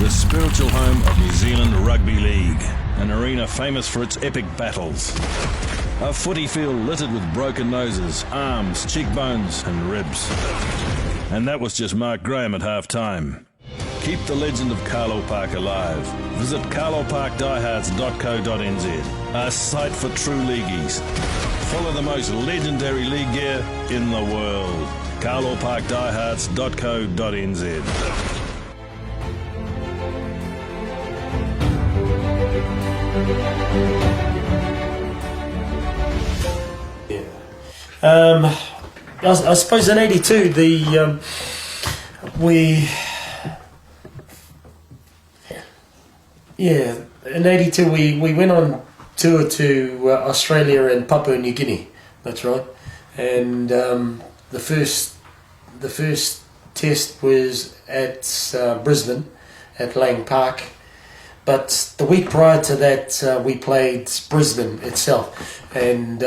the spiritual home of New Zealand Rugby League, an arena famous for its epic battles. A footy field littered with broken noses, arms, cheekbones and ribs. And that was just Mark Graham at half-time. Keep the legend of Carlo Park alive. Visit carloparkdiehards.co.nz, a site for true leagueies. Follow the most legendary league gear in the world. carloparkdiehards.co.nz. I suppose in '82 in '82 we went on tour to Australia and Papua New Guinea. That's right, and the first test was at Brisbane at Lang Park. But the week prior to that, we played Brisbane itself, and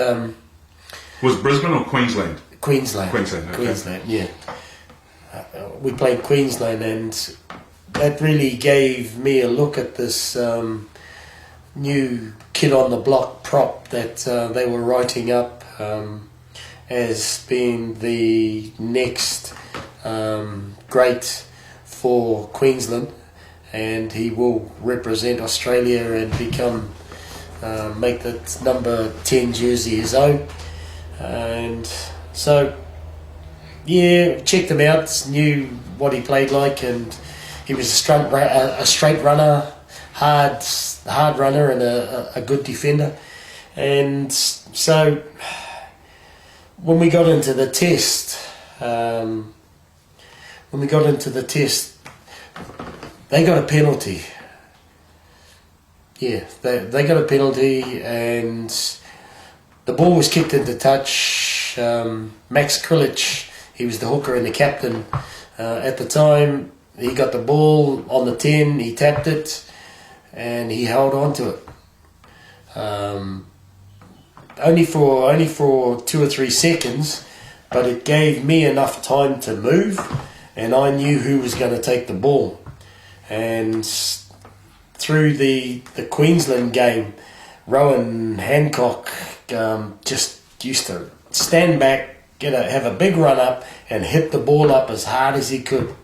was Brisbane or Queensland? Queensland. Okay. Queensland, yeah. We played Queensland, and that really gave me a look at this new kid on the block prop that they were writing up as being the next great for Queensland. And he will represent Australia and make that number 10 jersey his own. And so, checked him out, knew what he played like, and he was a straight runner, hard runner, and a good defender. And so, when we got into the test, they got a penalty. Yeah, they got a penalty, and the ball was kicked into touch. Max Krilich, he was the hooker and the captain at the time. He got the ball on the 10, he tapped it, and he held on to it. Only for 2 or 3 seconds, but it gave me enough time to move, and I knew who was going to take the ball. And through the Queensland game, Rowan Hancock just used to stand back, have a big run up, and hit the ball up as hard as he could.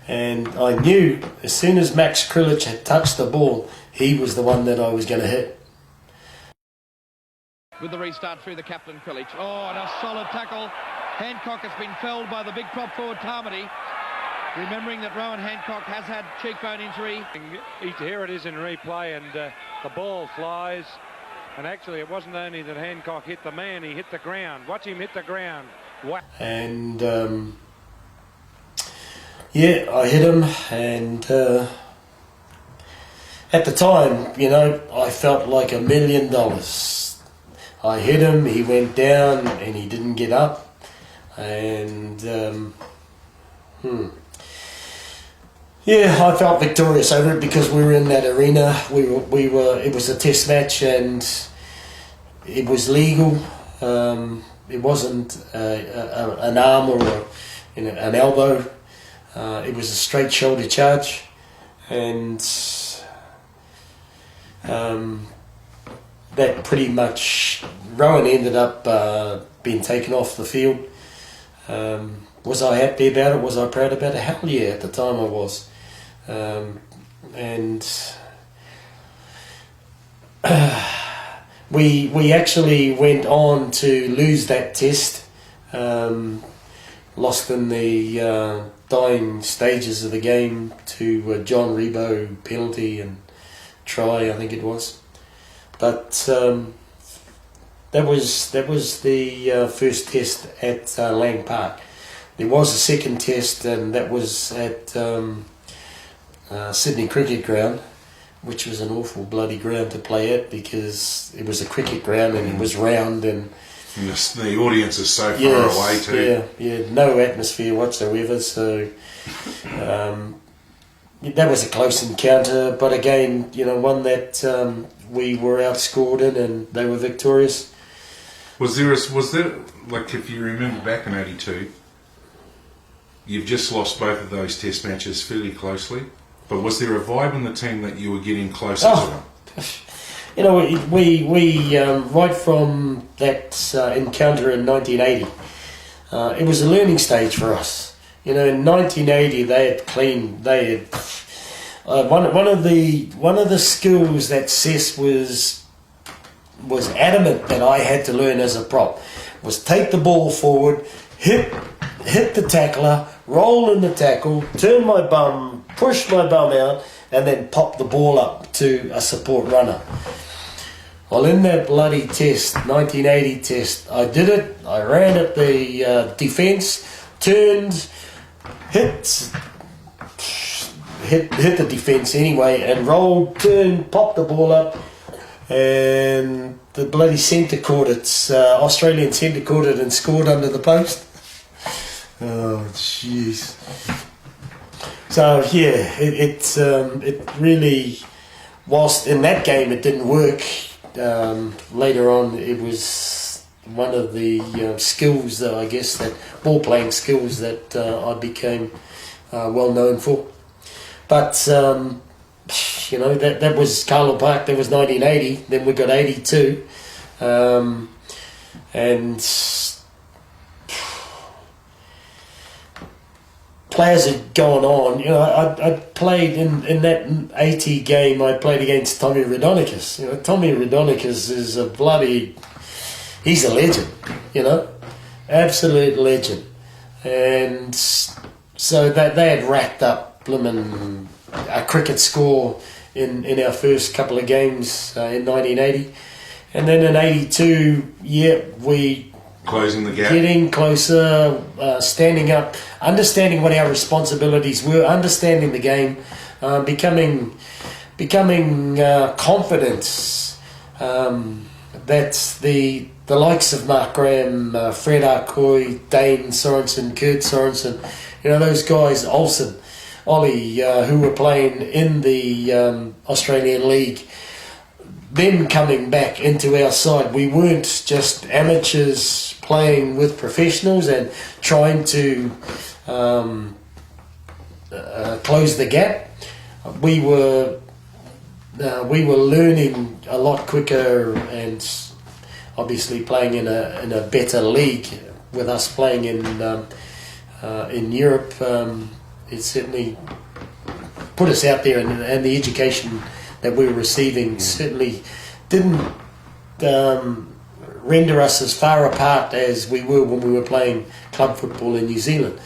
And I knew as soon as Max Krilich had touched the ball, he was the one that I was going to hit. With the restart through the captain Krilich. Oh, and a solid tackle. Hancock has been felled by the big prop forward Tamati. Remembering that Rowan Hancock has had cheekbone injury. Here it is in replay, and the ball flies. And actually, it wasn't only that Hancock hit the man, he hit the ground. Watch him hit the ground. Wow. And, I hit him. And at the time, I felt like $1 million. I hit him, he went down, and he didn't get up. And, I felt victorious over it because we were in that arena. We were. It was a test match, and it was legal. It wasn't an arm or an elbow. It was a straight shoulder charge, and that pretty much Rowan ended up being taken off the field. Was I happy about it? Was I proud about it? Hell yeah, at the time I was. And we actually went on to lose that test. Lost in the dying stages of the game to John Rebo penalty and try, I think it was. But that was the first test at Lang Park. There was a second test, and that was at Sydney Cricket Ground, which was an awful bloody ground to play at because it was a cricket ground and it was round and the audience is so far away too. Yeah, no atmosphere whatsoever. So that was a close encounter, but again, one that we were outscored in, and they were victorious. Was there like, if you remember back in '82, you've just lost both of those test matches fairly closely. But was there a vibe in the team that you were getting closer to them? You know, we right from that encounter in 1980, it was a learning stage for us. You know, in 1980 they had one of the skills that Cess was adamant that I had to learn as a prop was take the ball forward, hit the tackler, roll in the tackle, turn my bum, push my bum out, and then pop the ball up to a support runner. Well, in that bloody test, 1980 test, I did it. I ran at the defence, turned, hit the defence anyway, and rolled, turned, popped the ball up, and the bloody centre caught it. Australian centre caught it and scored under the post. Oh, jeez. So yeah, it really, whilst in that game it didn't work, later on it was one of the skills that I guess that ball playing skills that I became well known for. But you know, that was Carlo Park. That was 1980. Then we got 82, and players had gone on. You know, I played in that 80 game. I played against Tommy Raudonikis. You know, Tommy Raudonikis is he's a legend. You know, absolute legend. And so that they had racked up blimmin' a cricket score in our first couple of games in 1980, and then in 82, we closing the gap, getting closer, standing up, understanding what our responsibilities were, understanding the game, becoming confident that the likes of Mark Graham, Fred Arcoy, Dane Sorensen, Kurt Sorensen, you know, those guys, Ollie, who were playing in the Australian League, them coming back into our side. We weren't just amateurs playing with professionals and trying to close the gap. We were learning a lot quicker, and obviously playing in a better league with us playing in Europe. It certainly put us out there, and the education that we were receiving certainly didn't render us as far apart as we were when we were playing club football in New Zealand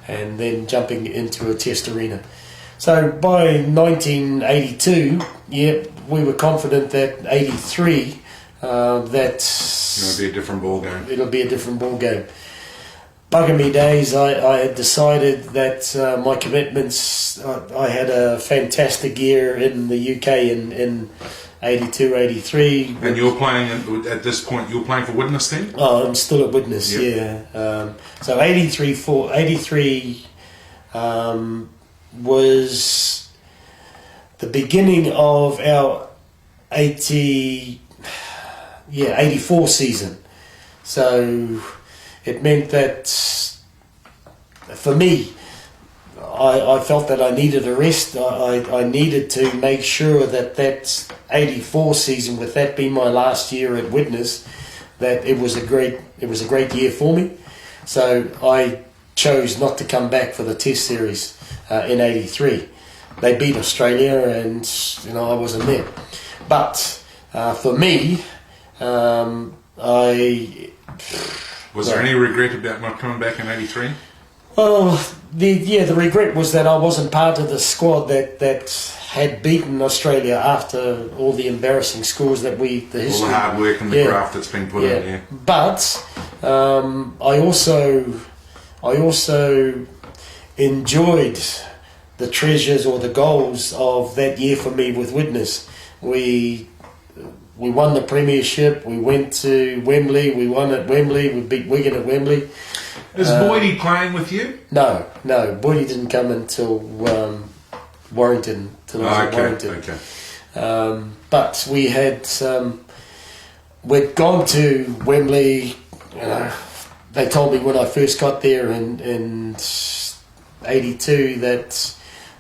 and then jumping into a test arena. So by 1982, we were confident that 83, it'll be a different ball game. Bugger me days, I had decided that my commitments, I had a fantastic year in the UK in 82, 83. And you're playing, at this point, you're playing for Widnes then? Oh, I'm still at Widnes, yep. Yeah. So 83 was the beginning of our 84 season. So it meant that for me, I felt that I needed a rest. I needed to make sure that 84 season, with that being my last year at Widnes, that it was a great year for me. So I chose not to come back for the Test series in 83. They beat Australia, and you know I wasn't there. But for me, Was there any regret about not coming back in 83? Well, the regret was that I wasn't part of the squad that had beaten Australia after all the embarrassing scores that all the hard work and the graft that's been put in. Yeah. But I also enjoyed the treasures or the goals of that year for me with Widnes. We won the premiership. We went to Wembley. We won at Wembley. We beat Wigan at Wembley. Is Boydie playing with you? No. Boydie didn't come until Warrington. Warrington. Okay. But we had we'd gone to Wembley. They told me when I first got there in 82 that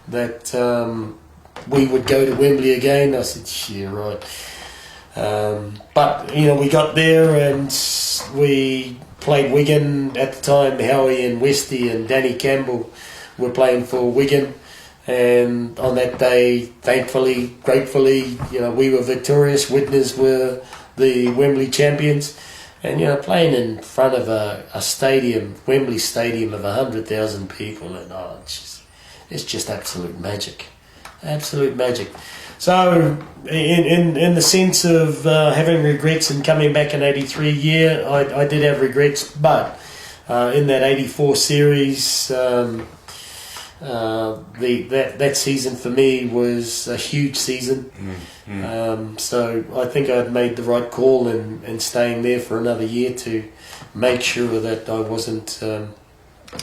that we would go to Wembley again. I said, yeah, right. But, we got there and we played Wigan at the time. Howie and Westy and Danny Campbell were playing for Wigan. And on that day, thankfully, gratefully, we were victorious. Widnes were the Wembley champions. And, playing in front of a stadium, Wembley Stadium of 100,000 people, and it's just absolute magic. Absolute magic. So, in the sense of having regrets and coming back in '83, yeah, I did have regrets, but in that '84 series, that season for me was a huge season. So I think I'd made the right call in staying there for another year to make sure that I wasn't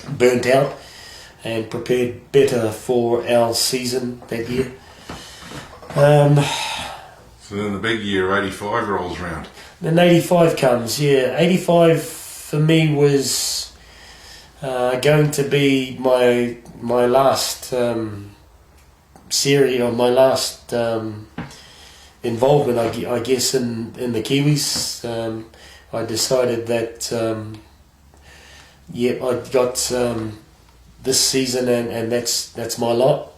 burnt out and prepared better for our season that year. So then the big year, 85 rolls round. Then 85 comes, yeah. 85 for me was going to be my last series, or my last involvement, I guess, in the Kiwis. I decided that, I'd got this season and that's my lot.